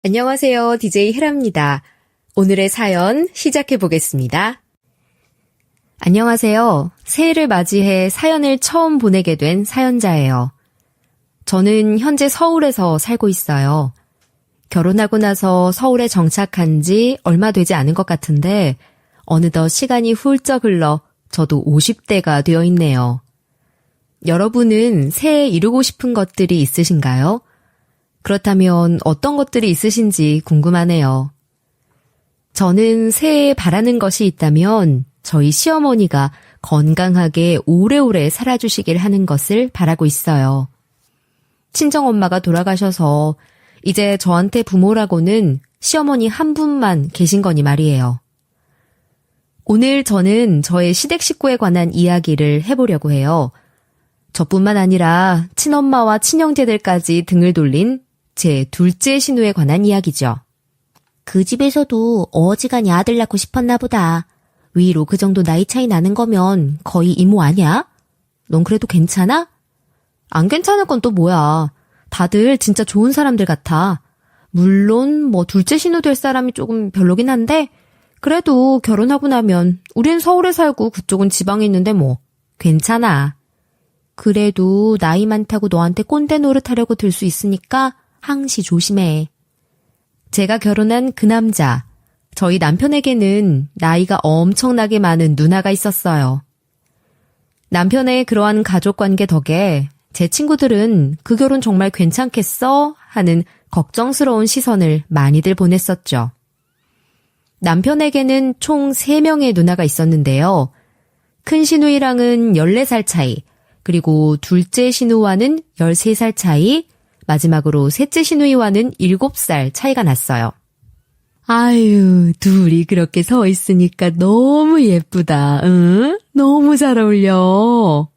안녕하세요. DJ 헤라입니다. 오늘의 사연 시작해 보겠습니다. 안녕하세요. 새해를 맞이해 사연을 처음 보내게 된 사연자예요. 저는 현재 서울에서 살고 있어요. 결혼하고 나서 서울에 정착한 지 얼마 되지 않은 것 같은데 어느덧 시간이 훌쩍 흘러 저도 50대가 되어 있네요. 여러분은 새해 이루고 싶은 것들이 있으신가요? 그렇다면 어떤 것들이 있으신지 궁금하네요. 저는 새해에 바라는 것이 있다면 저희 시어머니가 건강하게 오래오래 살아주시길 하는 것을 바라고 있어요. 친정엄마가 돌아가셔서 이제 저한테 부모라고는 시어머니 한 분만 계신 거니 말이에요. 오늘 저는 저의 시댁 식구에 관한 이야기를 해보려고 해요. 저뿐만 아니라 친엄마와 친형제들까지 등을 돌린 제 둘째 신우에 관한 이야기죠. 그 집에서도 어지간히 아들 낳고 싶었나 보다. 위로 그 정도 나이 차이 나는 거면 거의 이모 아니야? 넌 그래도 괜찮아? 안 괜찮은 건 또 뭐야. 다들 진짜 좋은 사람들 같아. 물론 둘째 신우 될 사람이 조금 별로긴 한데 그래도 결혼하고 나면 우린 서울에 살고 그쪽은 지방에 있는데 괜찮아. 그래도 나이 많다고 너한테 꼰대 노릇하려고 들 수 있으니까 항시 조심해. 제가 결혼한 그 남자, 저희 남편에게는 나이가 엄청나게 많은 누나가 있었어요. 남편의 그러한 가족관계 덕에 제 친구들은 그 결혼 정말 괜찮겠어? 하는 걱정스러운 시선을 많이들 보냈었죠. 남편에게는 총 3명의 누나가 있었는데요. 큰 시누이랑은 14살 차이, 그리고 둘째 시누와는 13살 차이, 마지막으로 셋째 시누이와는 7살 차이가 났어요. 아유, 둘이 그렇게 서 있으니까 너무 예쁘다. 응? 너무 잘 어울려.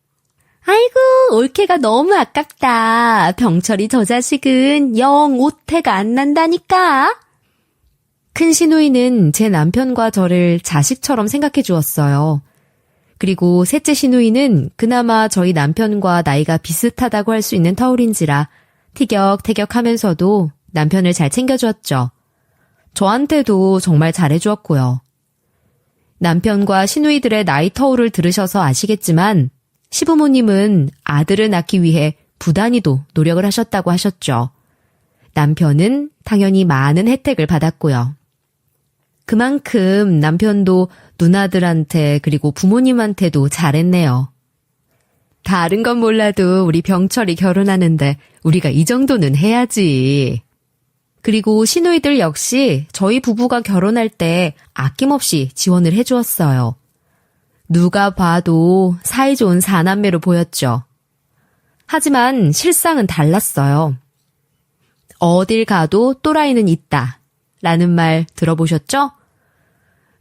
아이고, 올케가 너무 아깝다. 병철이 저 자식은 영 오태가 안 난다니까. 큰 시누이는 제 남편과 저를 자식처럼 생각해 주었어요. 그리고 셋째 시누이는 그나마 저희 남편과 나이가 비슷하다고 할 수 있는 터울인지라 티격태격하면서도 남편을 잘 챙겨주었죠. 저한테도 정말 잘해주었고요. 남편과 시누이들의 나이 터울을 들으셔서 아시겠지만 시부모님은 아들을 낳기 위해 부단히도 노력을 하셨다고 하셨죠. 남편은 당연히 많은 혜택을 받았고요. 그만큼 남편도 누나들한테 그리고 부모님한테도 잘했네요. 다른 건 몰라도 우리 병철이 결혼하는데 우리가 이 정도는 해야지. 그리고 시누이들 역시 저희 부부가 결혼할 때 아낌없이 지원을 해주었어요. 누가 봐도 사이좋은 사남매로 보였죠. 하지만 실상은 달랐어요. 어딜 가도 또라이는 있다 라는 말 들어보셨죠?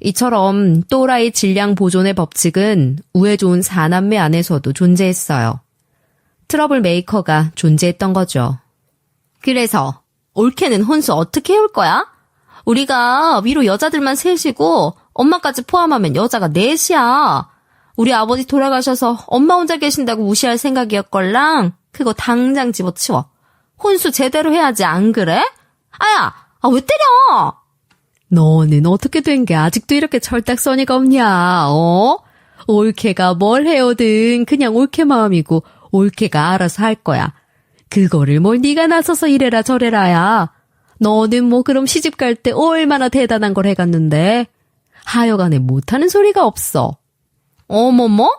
이처럼 또라이 질량 보존의 법칙은 우애 좋은 사남매 안에서도 존재했어요. 트러블 메이커가 존재했던 거죠. 그래서 올케는 혼수 어떻게 해올 거야? 우리가 위로 여자들만 셋이고 엄마까지 포함하면 여자가 넷이야. 우리 아버지 돌아가셔서 엄마 혼자 계신다고 무시할 생각이었걸랑. 그거 당장 집어치워. 혼수 제대로 해야지, 안 그래? 아야, 왜 때려? 너는 어떻게 된 게 아직도 이렇게 철딱서니가 없냐, 올케가 뭘 해오든 그냥 올케 마음이고 올케가 알아서 할 거야. 그거를 네가 나서서 이래라 저래라야. 너는 그럼 시집 갈 때 얼마나 대단한 걸 해갔는데. 하여간에 못하는 소리가 없어. 어머머?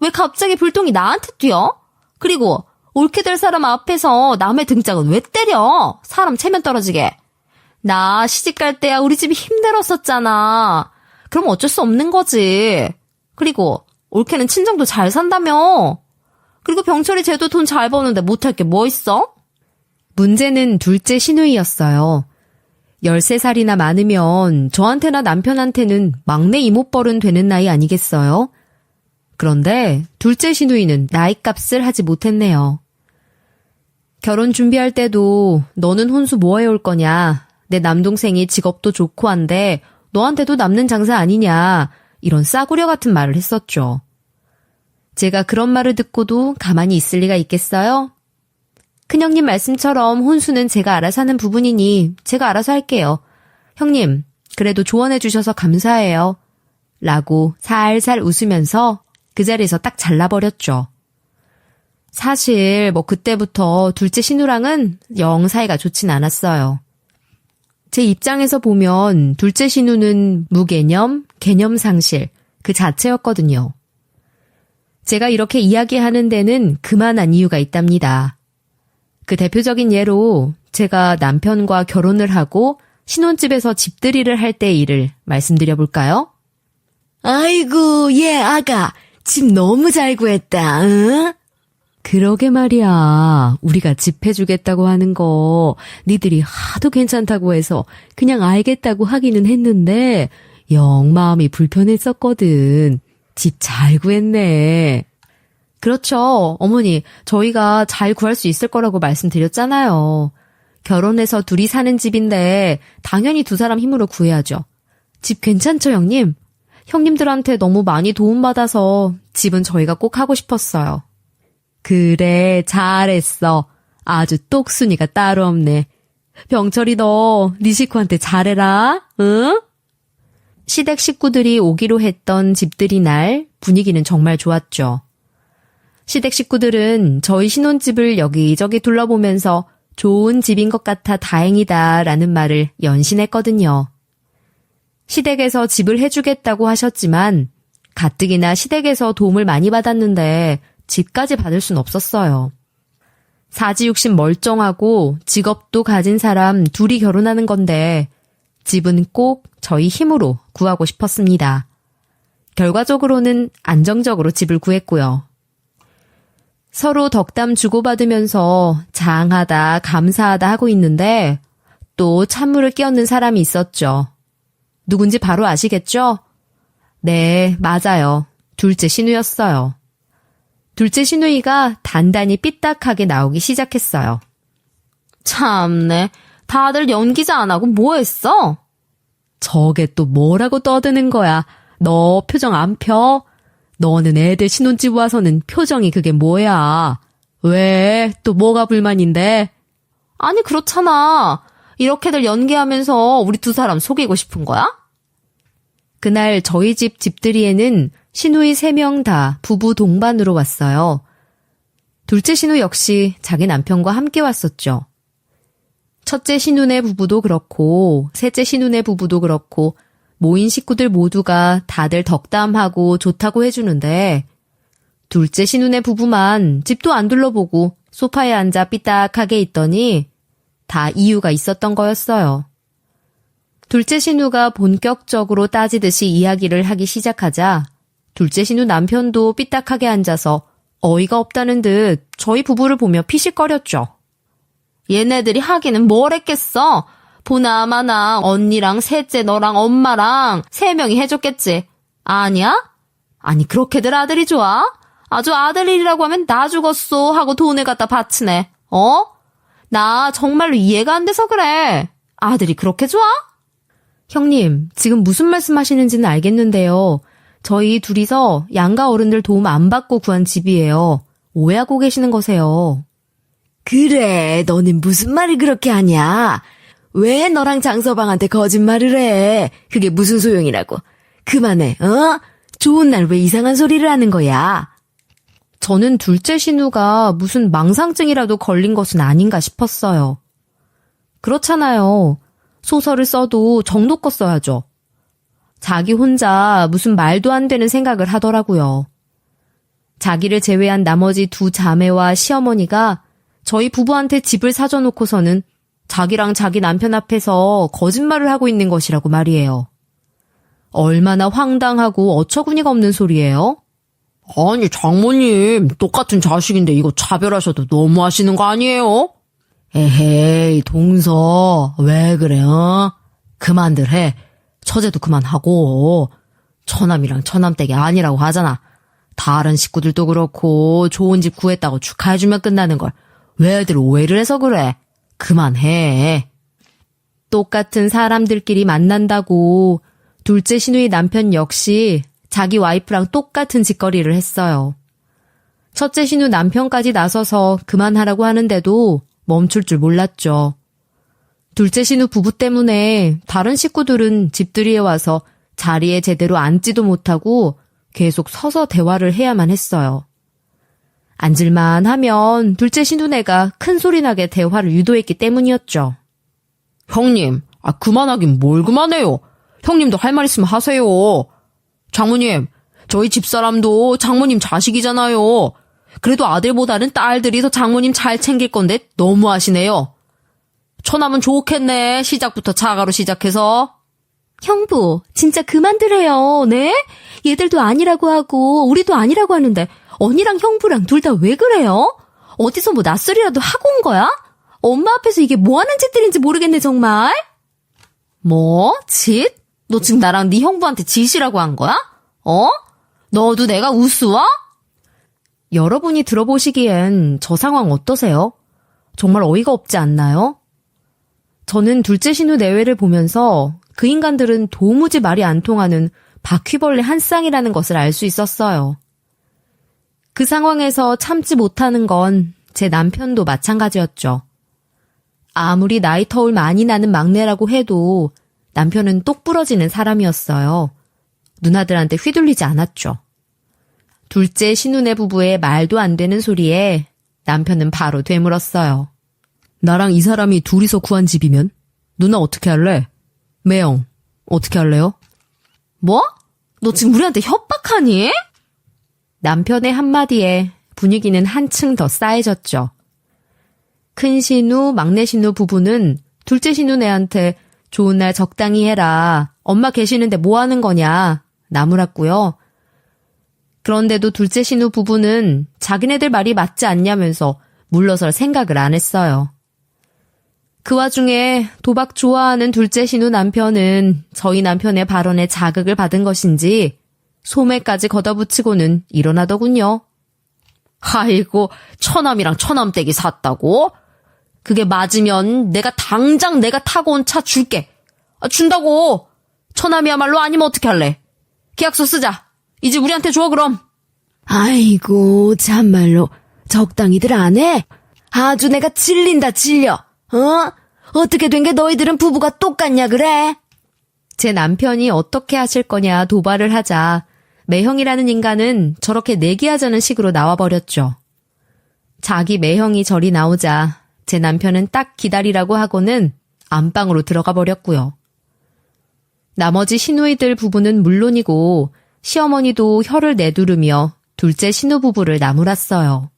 왜 갑자기 불똥이 나한테 뛰어? 그리고 올케 될 사람 앞에서 남의 등짝은 왜 때려? 사람 체면 떨어지게. 나 시집 갈 때야 우리 집이 힘들었었잖아. 그럼 어쩔 수 없는 거지. 그리고 올케는 친정도 잘 산다며. 그리고 병철이 쟤도 돈 잘 버는데 못할 게 뭐 있어? 문제는 둘째 시누이였어요. 13살이나 많으면 저한테나 남편한테는 막내 이모뻘은 되는 나이 아니겠어요? 그런데 둘째 시누이는 나이값을 하지 못했네요. 결혼 준비할 때도 너는 혼수 뭐 해올 거냐. 내 남동생이 직업도 좋고 한데 너한테도 남는 장사 아니냐. 이런 싸구려 같은 말을 했었죠. 제가 그런 말을 듣고도 가만히 있을 리가 있겠어요? 큰형님 말씀처럼 혼수는 제가 알아서 하는 부분이니 제가 알아서 할게요. 형님, 그래도 조언해 주셔서 감사해요. 라고 살살 웃으면서 그 자리에서 딱 잘라버렸죠. 사실 그때부터 둘째 신우랑은 영 사이가 좋진 않았어요. 제 입장에서 보면 둘째 신우는 무개념, 개념상실 그 자체였거든요. 제가 이렇게 이야기하는 데는 그만한 이유가 있답니다. 그 대표적인 예로 제가 남편과 결혼을 하고 신혼집에서 집들이를 할 때 일을 말씀드려 볼까요? 아이고, 얘 아가, 집 너무 잘 구했다, 응? 그러게 말이야. 우리가 집 해주겠다고 하는 거 니들이 하도 괜찮다고 해서 그냥 알겠다고 하기는 했는데 영 마음이 불편했었거든. 집 잘 구했네. 그렇죠. 어머니, 저희가 잘 구할 수 있을 거라고 말씀드렸잖아요. 결혼해서 둘이 사는 집인데 당연히 두 사람 힘으로 구해야죠. 집 괜찮죠, 형님? 형님들한테 너무 많이 도움받아서 집은 저희가 꼭 하고 싶었어요. 그래, 잘했어. 아주 똑순이가 따로 없네. 병철이 너 네 식구한테 잘해라, 응? 시댁 식구들이 오기로 했던 집들이 날 분위기는 정말 좋았죠. 시댁 식구들은 저희 신혼집을 여기저기 둘러보면서 좋은 집인 것 같아 다행이다 라는 말을 연신했거든요. 시댁에서 집을 해주겠다고 하셨지만 가뜩이나 시댁에서 도움을 많이 받았는데 집까지 받을 순 없었어요. 사지육신 멀쩡하고 직업도 가진 사람 둘이 결혼하는 건데 집은 꼭 저희 힘으로 구하고 싶었습니다. 결과적으로는 안정적으로 집을 구했고요. 서로 덕담 주고받으면서 장하다, 감사하다 하고 있는데 또 찬물을 끼얹는 사람이 있었죠. 누군지 바로 아시겠죠? 네, 맞아요. 둘째 신우였어요. 둘째 신우이가 단단히 삐딱하게 나오기 시작했어요. 참네, 다들 연기자 안 하고 뭐 했어? 저게 또 뭐라고 떠드는 거야. 너 표정 안 펴? 너는 애들 신혼집 와서는 표정이 그게 뭐야? 왜? 또 뭐가 불만인데? 아니, 그렇잖아. 이렇게들 연기하면서 우리 두 사람 속이고 싶은 거야? 그날 저희 집 집들이에는 신우이 3명 다 부부 동반으로 왔어요. 둘째 신우 역시 자기 남편과 함께 왔었죠. 첫째 신우네 부부도 그렇고 셋째 신우네 부부도 그렇고 모인 식구들 모두가 다들 덕담하고 좋다고 해주는데 둘째 신우네 부부만 집도 안 둘러보고 소파에 앉아 삐딱하게 있더니 다 이유가 있었던 거였어요. 둘째 신우가 본격적으로 따지듯이 이야기를 하기 시작하자 둘째 신우 남편도 삐딱하게 앉아서 어이가 없다는 듯 저희 부부를 보며 피식거렸죠. 얘네들이 하기는 뭘 했겠어? 보나마나 언니랑 셋째 너랑 엄마랑 3명이 해줬겠지. 아니야? 아니 그렇게들 아들이 좋아? 아주 아들 일이라고 하면 나 죽었어 하고 돈을 갖다 바치네. 나 정말로 이해가 안 돼서 그래. 아들이 그렇게 좋아? 형님, 지금 무슨 말씀하시는지는 알겠는데요. 저희 둘이서 양가 어른들 도움 안 받고 구한 집이에요. 오해하고 계시는 거세요. 그래, 너는 무슨 말을 그렇게 하냐? 왜 너랑 장서방한테 거짓말을 해? 그게 무슨 소용이라고. 그만해, 좋은 날 왜 이상한 소리를 하는 거야? 저는 둘째 신우가 무슨 망상증이라도 걸린 것은 아닌가 싶었어요. 그렇잖아요. 소설을 써도 정도껏 써야죠. 자기 혼자 무슨 말도 안 되는 생각을 하더라고요. 자기를 제외한 나머지 2 자매와 시어머니가 저희 부부한테 집을 사줘놓고서는 자기랑 자기 남편 앞에서 거짓말을 하고 있는 것이라고 말이에요. 얼마나 황당하고 어처구니가 없는 소리예요? 아니 장모님, 똑같은 자식인데 이거 차별하셔도 너무하시는 거 아니에요? 에헤이 동서, 왜 그래? 그만들 해. 처제도 그만하고. 처남이랑 처남댁이 아니라고 하잖아. 다른 식구들도 그렇고 좋은 집 구했다고 축하해주면 끝나는 걸 왜들 오해를 해서 그래. 그만해. 똑같은 사람들끼리 만난다고 둘째 신우의 남편 역시 자기 와이프랑 똑같은 짓거리를 했어요. 첫째 신우 남편까지 나서서 그만하라고 하는데도 멈출 줄 몰랐죠. 둘째 신우 부부 때문에 다른 식구들은 집들이에 와서 자리에 제대로 앉지도 못하고 계속 서서 대화를 해야만 했어요. 앉을만 하면 둘째 신우네가 큰 소리 나게 대화를 유도했기 때문이었죠. 형님, 그만하긴 뭘 그만해요. 형님도 할 말 있으면 하세요. 장모님, 저희 집사람도 장모님 자식이잖아요. 그래도 아들보다는 딸들이 더 장모님 잘 챙길 건데 너무하시네요. 처남은 좋겠네. 시작부터 자가로 시작해서. 형부, 진짜 그만들 해요. 네? 얘들도 아니라고 하고 우리도 아니라고 하는데 언니랑 형부랑 둘 다 왜 그래요? 어디서 뭐 낯설이라도 하고 온 거야? 엄마 앞에서 이게 뭐 하는 짓들인지 모르겠네 정말. 뭐? 짓? 너 지금 나랑 네 형부한테 짓이라고 한 거야? 너도 내가 우스워? 여러분이 들어보시기엔 저 상황 어떠세요? 정말 어이가 없지 않나요? 저는 둘째 신우 내외를 보면서 그 인간들은 도무지 말이 안 통하는 바퀴벌레 한 쌍이라는 것을 알 수 있었어요. 그 상황에서 참지 못하는 건 제 남편도 마찬가지였죠. 아무리 나이 터울 많이 나는 막내라고 해도 남편은 똑 부러지는 사람이었어요. 누나들한테 휘둘리지 않았죠. 둘째 신우네 부부의 말도 안 되는 소리에 남편은 바로 되물었어요. 나랑 이 사람이 둘이서 구한 집이면 누나 어떻게 할래? 매형, 어떻게 할래요? 뭐? 너 지금 우리한테 협박하니? 남편의 한마디에 분위기는 한층 더 싸해졌죠. 큰 신우, 막내 신우 부부는 둘째 신우네한테 좋은 날 적당히 해라. 엄마 계시는데 뭐 하는 거냐. 나무랐고요. 그런데도 둘째 신우 부부는 자기네들 말이 맞지 않냐면서 물러설 생각을 안 했어요. 그 와중에 도박 좋아하는 둘째 신우 남편은 저희 남편의 발언에 자극을 받은 것인지 소매까지 걷어붙이고는 일어나더군요. 아이고, 처남이랑 처남댁이 샀다고? 그게 맞으면 당장 내가 타고 온 차 줄게. 준다고. 처남이야말로 아니면 어떻게 할래? 계약서 쓰자. 이 집 우리한테 줘 그럼. 아이고 참말로 적당히들 안 해? 아주 내가 질린다 질려. 어떻게 된 게 너희들은 부부가 똑같냐 그래? 제 남편이 어떻게 하실 거냐 도발을 하자 매형이라는 인간은 저렇게 내기하자는 식으로 나와버렸죠. 자기 매형이 저리 나오자 제 남편은 딱 기다리라고 하고는 안방으로 들어가 버렸고요. 나머지 시누이들 부부는 물론이고 시어머니도 혀를 내두르며 둘째 신우 부부를 나무랐어요.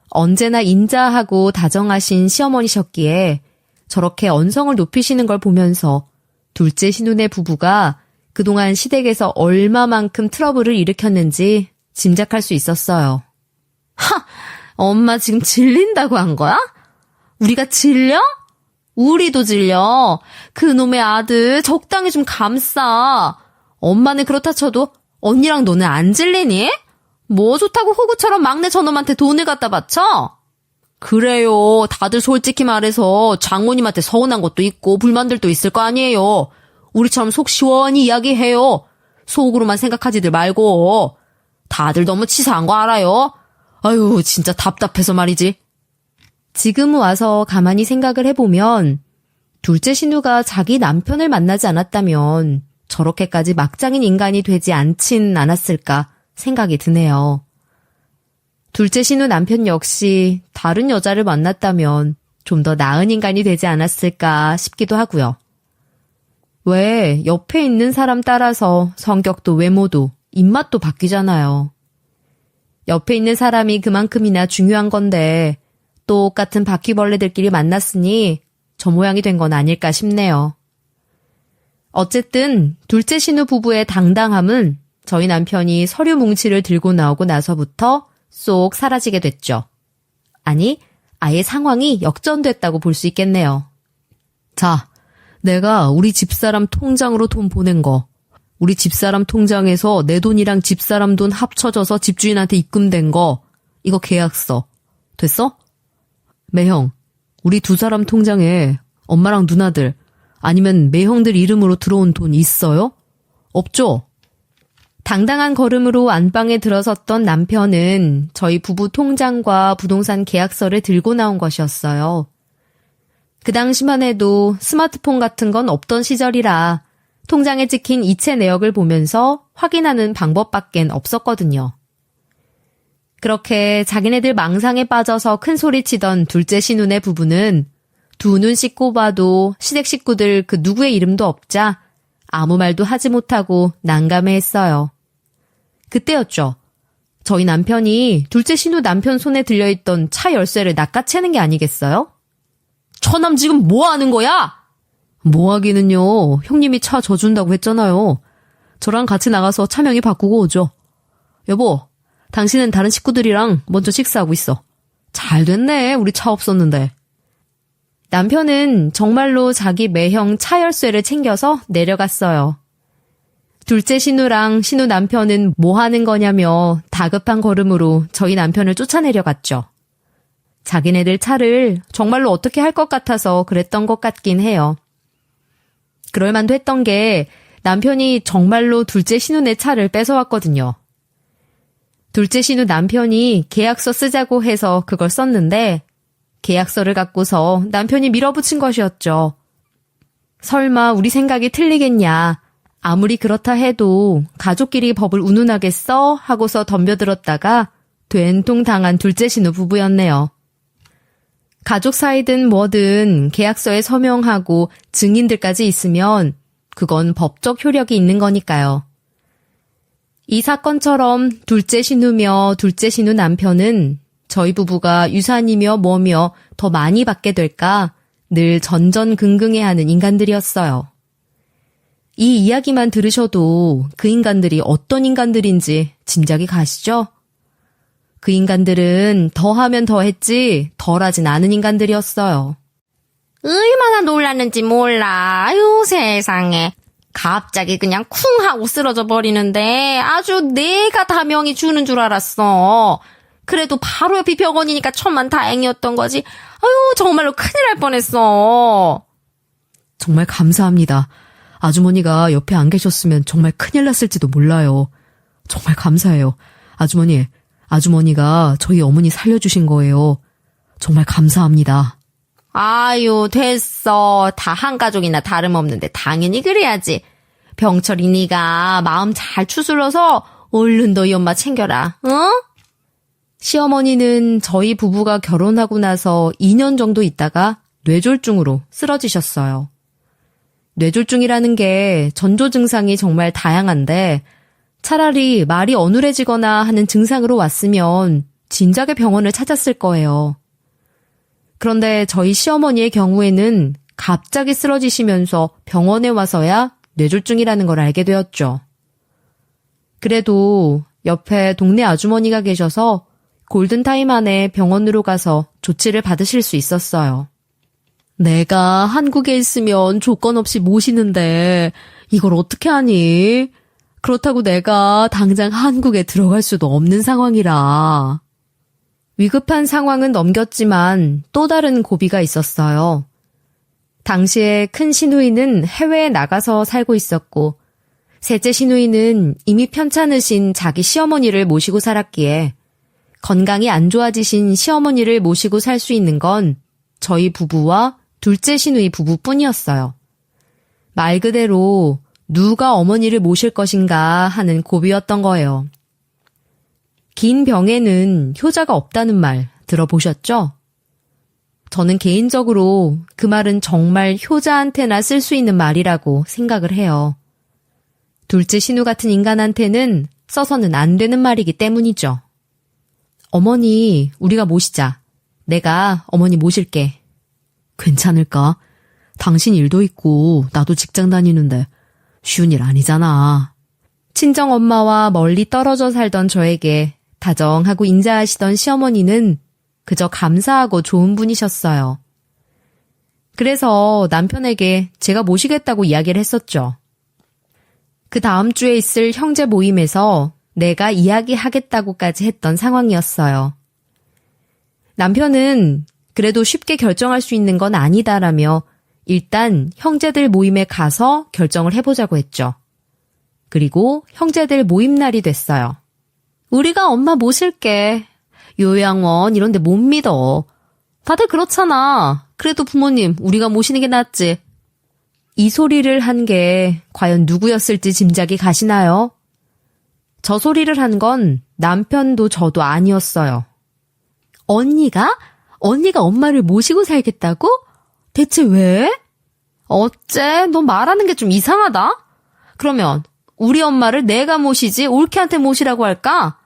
언제나 인자하고 다정하신 시어머니셨기에 저렇게 언성을 높이시는 걸 보면서 둘째 신우네 부부가 그동안 시댁에서 얼마만큼 트러블을 일으켰는지 짐작할 수 있었어요. 엄마 지금 질린다고 한 거야? 우리가 질려? 우리도 질려. 그놈의 아들 적당히 좀 감싸. 엄마는 그렇다 쳐도 언니랑 너는 안 질리니? 뭐 좋다고 호구처럼 막내 저놈한테 돈을 갖다 바쳐? 그래요. 다들 솔직히 말해서 장모님한테 서운한 것도 있고 불만들도 있을 거 아니에요. 우리처럼 속 시원히 이야기해요. 속으로만 생각하지들 말고. 다들 너무 치사한 거 알아요? 아유, 진짜 답답해서 말이지. 지금 와서 가만히 생각을 해보면 둘째 신우가 자기 남편을 만나지 않았다면 저렇게까지 막장인 인간이 되지 않진 않았을까 생각이 드네요. 둘째 신우 남편 역시 다른 여자를 만났다면 좀 더 나은 인간이 되지 않았을까 싶기도 하고요. 왜 옆에 있는 사람 따라서 성격도 외모도 입맛도 바뀌잖아요. 옆에 있는 사람이 그만큼이나 중요한 건데 똑같은 바퀴벌레들끼리 만났으니 저 모양이 된 건 아닐까 싶네요. 어쨌든 둘째 신우 부부의 당당함은 저희 남편이 서류 뭉치를 들고 나오고 나서부터 쏙 사라지게 됐죠. 아니, 아예 상황이 역전됐다고 볼 수 있겠네요. 자, 내가 우리 집사람 통장으로 돈 보낸 거, 우리 집사람 통장에서 내 돈이랑 집사람 돈 합쳐져서 집주인한테 입금된 거, 이거 계약서. 됐어? 매형, 우리 두 사람 통장에 엄마랑 누나들, 아니면 매형들 이름으로 들어온 돈 있어요? 없죠? 당당한 걸음으로 안방에 들어섰던 남편은 저희 부부 통장과 부동산 계약서를 들고 나온 것이었어요. 그 당시만 해도 스마트폰 같은 건 없던 시절이라 통장에 찍힌 이체 내역을 보면서 확인하는 방법밖엔 없었거든요. 그렇게 자기네들 망상에 빠져서 큰 소리치던 둘째 신혼의 부부는 두 눈 씻고 봐도 시댁 식구들 그 누구의 이름도 없자 아무 말도 하지 못하고 난감해했어요. 그때였죠. 저희 남편이 둘째 신우 남편 손에 들려있던 차 열쇠를 낚아채는 게 아니겠어요? 처남 지금 뭐 하는 거야? 뭐 하기는요. 형님이 차 져준다고 했잖아요. 저랑 같이 나가서 차명이 바꾸고 오죠. 여보, 당신은 다른 식구들이랑 먼저 식사하고 있어. 잘 됐네. 우리 차 없었는데. 남편은 정말로 자기 매형 차 열쇠를 챙겨서 내려갔어요. 둘째 신우랑 신우 남편은 뭐 하는 거냐며 다급한 걸음으로 저희 남편을 쫓아내려갔죠. 자기네들 차를 정말로 어떻게 할 것 같아서 그랬던 것 같긴 해요. 그럴만도 했던 게 남편이 정말로 둘째 신우네 차를 뺏어왔거든요. 둘째 신우 남편이 계약서 쓰자고 해서 그걸 썼는데 계약서를 갖고서 남편이 밀어붙인 것이었죠. 설마 우리 생각이 틀리겠냐. 아무리 그렇다 해도 가족끼리 법을 운운하겠어? 하고서 덤벼들었다가 된통 당한 둘째 신우 부부였네요. 가족 사이든 뭐든 계약서에 서명하고 증인들까지 있으면 그건 법적 효력이 있는 거니까요. 이 사건처럼 둘째 신우며 둘째 신우 남편은 저희 부부가 유산이며 뭐며 더 많이 받게 될까 늘 전전긍긍해하는 인간들이었어요. 이 이야기만 들으셔도 그 인간들이 어떤 인간들인지 짐작이 가시죠? 그 인간들은 더하면 더했지 덜하진 않은 인간들이었어요. 얼마나 놀랐는지 몰라. 아유 세상에. 갑자기 그냥 쿵 하고 쓰러져 버리는데 아주 내가 다 명이 주는 줄 알았어. 그래도 바로 옆이 병원이니까 천만 다행이었던 거지. 아유 정말로 큰일 날 뻔했어. 정말 감사합니다. 아주머니가 옆에 안 계셨으면 정말 큰일 났을지도 몰라요. 정말 감사해요. 아주머니가 저희 어머니 살려주신 거예요. 정말 감사합니다. 아유 됐어. 다 한 가족이나 다름없는데 당연히 그래야지. 병철이 네가 마음 잘 추스러서 얼른 너희 엄마 챙겨라. 응? 시어머니는 저희 부부가 결혼하고 나서 2년 정도 있다가 뇌졸중으로 쓰러지셨어요. 뇌졸중이라는 게 전조 증상이 정말 다양한데 차라리 말이 어눌해지거나 하는 증상으로 왔으면 진작에 병원을 찾았을 거예요. 그런데 저희 시어머니의 경우에는 갑자기 쓰러지시면서 병원에 와서야 뇌졸중이라는 걸 알게 되었죠. 그래도 옆에 동네 아주머니가 계셔서 골든타임 안에 병원으로 가서 조치를 받으실 수 있었어요. 내가 한국에 있으면 조건 없이 모시는데 이걸 어떻게 하니? 그렇다고 내가 당장 한국에 들어갈 수도 없는 상황이라. 위급한 상황은 넘겼지만 또 다른 고비가 있었어요. 당시에 큰 시누이는 해외에 나가서 살고 있었고 셋째 시누이는 이미 편찮으신 자기 시어머니를 모시고 살았기에 건강이 안 좋아지신 시어머니를 모시고 살 수 있는 건 저희 부부와 둘째 시누이 부부뿐이었어요. 말 그대로 누가 어머니를 모실 것인가 하는 고비였던 거예요. 긴 병에는 효자가 없다는 말 들어보셨죠? 저는 개인적으로 그 말은 정말 효자한테나 쓸 수 있는 말이라고 생각을 해요. 둘째 신우 같은 인간한테는 써서는 안 되는 말이기 때문이죠. 어머니, 우리가 모시자. 내가 어머니 모실게. 괜찮을까? 당신 일도 있고 나도 직장 다니는데 쉬운 일 아니잖아. 친정엄마와 멀리 떨어져 살던 저에게 다정하고 인자하시던 시어머니는 그저 감사하고 좋은 분이셨어요. 그래서 남편에게 제가 모시겠다고 이야기를 했었죠. 그 다음 주에 있을 형제 모임에서 내가 이야기하겠다고까지 했던 상황이었어요. 남편은 그래도 쉽게 결정할 수 있는 건 아니다라며 일단 형제들 모임에 가서 결정을 해보자고 했죠. 그리고 형제들 모임날이 됐어요. 우리가 엄마 모실게. 요양원 이런 데 못 믿어. 다들 그렇잖아. 그래도 부모님 우리가 모시는 게 낫지. 이 소리를 한 게 과연 누구였을지 짐작이 가시나요? 저 소리를 한 건 남편도 저도 아니었어요. 언니가? 언니가 엄마를 모시고 살겠다고? 대체 왜? 어째? 너 말하는 게 좀 이상하다? 그러면 우리 엄마를 내가 모시지 올케한테 모시라고 할까?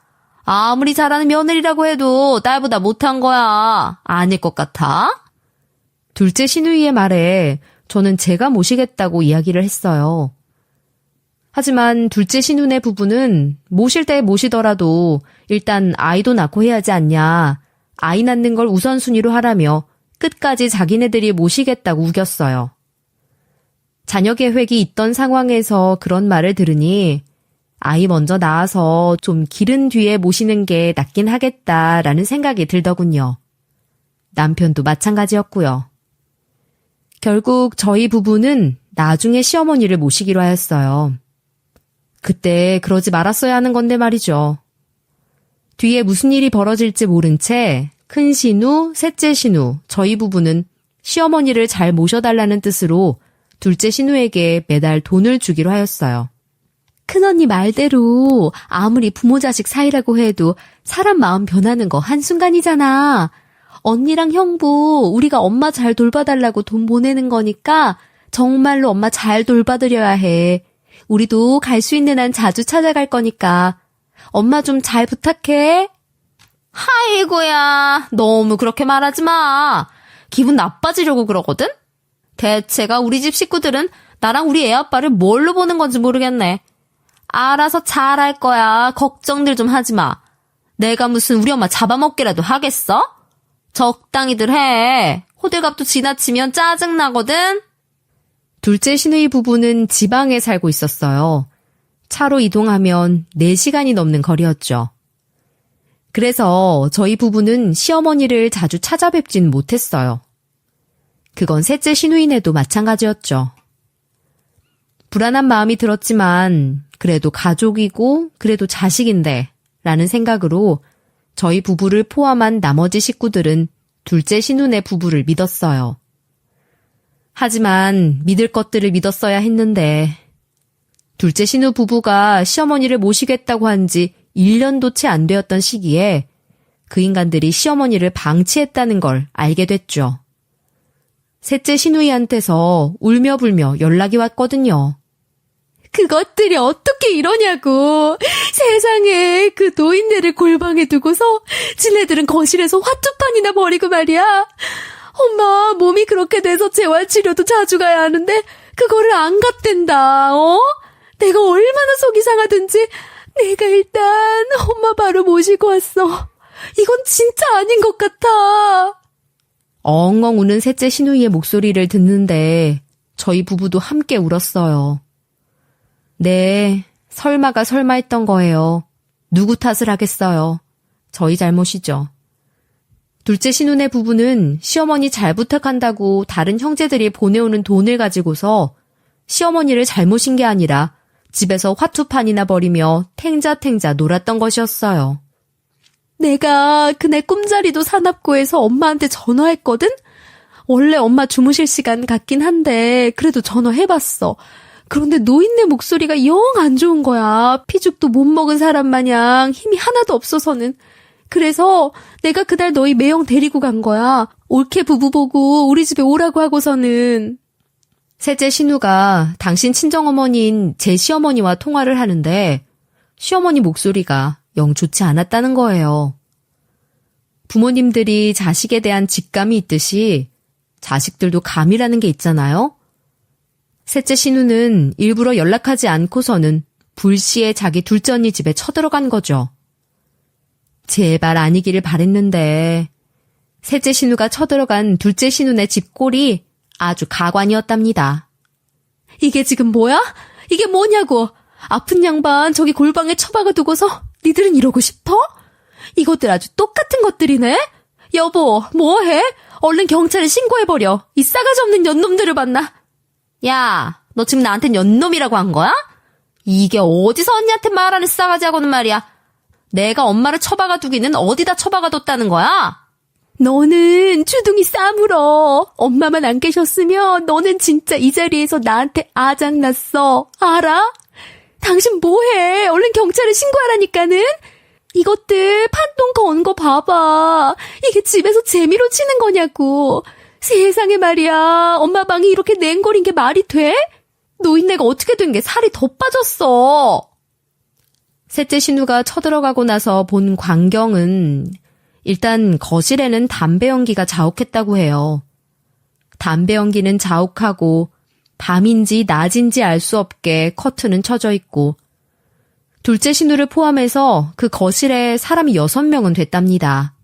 아무리 잘하는 며느리라고 해도 딸보다 못한 거야. 아닐 것 같아? 둘째 시누이의 말에 저는 제가 모시겠다고 이야기를 했어요. 하지만 둘째 시누네 부부는 모실 때 모시더라도 일단 아이도 낳고 해야지 않냐. 아이 낳는 걸 우선순위로 하라며 끝까지 자기네들이 모시겠다고 우겼어요. 자녀 계획이 있던 상황에서 그런 말을 들으니 아이 먼저 낳아서 좀 기른 뒤에 모시는 게 낫긴 하겠다라는 생각이 들더군요. 남편도 마찬가지였고요. 결국 저희 부부는 나중에 시어머니를 모시기로 하였어요. 그때 그러지 말았어야 하는 건데 말이죠. 뒤에 무슨 일이 벌어질지 모른 채 큰 시누, 셋째 시누, 저희 부부는 시어머니를 잘 모셔달라는 뜻으로 둘째 시누에게 매달 돈을 주기로 하였어요. 큰언니 말대로 아무리 부모 자식 사이라고 해도 사람 마음 변하는 거 한순간이잖아. 언니랑 형부 우리가 엄마 잘 돌봐달라고 돈 보내는 거니까 정말로 엄마 잘 돌봐드려야 해. 우리도 갈 수 있는 한 자주 찾아갈 거니까 엄마 좀 잘 부탁해. 아이고야, 너무 그렇게 말하지 마. 기분 나빠지려고 그러거든? 대체가 우리 집 식구들은 나랑 우리 애아빠를 뭘로 보는 건지 모르겠네. 알아서 잘할 거야. 걱정들 좀 하지 마. 내가 무슨 우리 엄마 잡아먹기라도 하겠어? 적당히들 해. 호들갑도 지나치면 짜증나거든? 둘째 시누이 부부는 지방에 살고 있었어요. 차로 이동하면 4시간이 넘는 거리였죠. 그래서 저희 부부는 시어머니를 자주 찾아뵙진 못했어요. 그건 셋째 시누이네도 마찬가지였죠. 불안한 마음이 들었지만 그래도 가족이고 그래도 자식인데 라는 생각으로 저희 부부를 포함한 나머지 식구들은 둘째 시누네 부부를 믿었어요. 하지만 믿을 것들을 믿었어야 했는데 둘째 시누 부부가 시어머니를 모시겠다고 한 지 1년도 채 안 되었던 시기에 그 인간들이 시어머니를 방치했다는 걸 알게 됐죠. 셋째 시누이한테서 울며불며 연락이 왔거든요. 그것들이 어떻게 이러냐고. 세상에 그 노인네를 골방에 두고서 지네들은 거실에서 화투판이나 벌이고 말이야. 엄마 몸이 그렇게 돼서 재활치료도 자주 가야 하는데 그거를 안 갔댄다. 내가 얼마나 속이 상하든지 내가 일단 엄마 바로 모시고 왔어. 이건 진짜 아닌 것 같아. 엉엉 우는 셋째 시누이의 목소리를 듣는데 저희 부부도 함께 울었어요. 네, 설마가 설마했던 거예요. 누구 탓을 하겠어요. 저희 잘못이죠. 둘째 시누네 부부는 시어머니 잘 부탁한다고 다른 형제들이 보내오는 돈을 가지고서 시어머니를 잘 모신 게 아니라 집에서 화투판이나 벌이며 탱자탱자 놀았던 것이었어요. 내가 그날 꿈자리도 사납고 해서 엄마한테 전화했거든? 원래 엄마 주무실 시간 같긴 한데 그래도 전화해봤어. 그런데 노인네 목소리가 영 안 좋은 거야. 피죽도 못 먹은 사람 마냥 힘이 하나도 없어서는. 그래서 내가 그날 너희 매형 데리고 간 거야. 올케 부부 보고 우리 집에 오라고 하고서는. 셋째 신우가 당신 친정어머니인 제 시어머니와 통화를 하는데 시어머니 목소리가 영 좋지 않았다는 거예요. 부모님들이 자식에 대한 직감이 있듯이 자식들도 감이라는 게 있잖아요. 셋째 신우는 일부러 연락하지 않고서는 불시에 자기 둘째 언니 집에 쳐들어간 거죠. 제발 아니기를 바랬는데 셋째 신우가 쳐들어간 둘째 신우네 집골이 아주 가관이었답니다. 이게 지금 뭐야? 이게 뭐냐고. 아픈 양반 저기 골방에 처박아 두고서 니들은 이러고 싶어? 이것들 아주 똑같은 것들이네. 여보 뭐해? 얼른 경찰에 신고해버려. 이 싸가지 없는 연놈들을 봤나. 야, 너 지금 나한텐 연놈이라고 한 거야? 이게 어디서 언니한테 말하는 싸가지하고는 말이야. 내가 엄마를 처박아 두기는 어디다 처박아 뒀다는 거야? 너는 주둥이 싸물어. 엄마만 안 계셨으면 너는 진짜 이 자리에서 나한테 아작났어. 알아? 당신 뭐해? 얼른 경찰에 신고하라니까는. 이것들 판돈 건 거 봐봐. 이게 집에서 재미로 치는 거냐고. 세상에 말이야. 엄마 방이 이렇게 냉골인 게 말이 돼? 노인네가 어떻게 된 게 살이 더 빠졌어. 셋째 신우가 쳐들어가고 나서 본 광경은 일단 거실에는 담배 연기가 자욱했다고 해요. 담배 연기는 자욱하고 밤인지 낮인지 알 수 없게 커튼은 쳐져 있고 둘째 신우를 포함해서 그 거실에 사람이 6명은 됐답니다.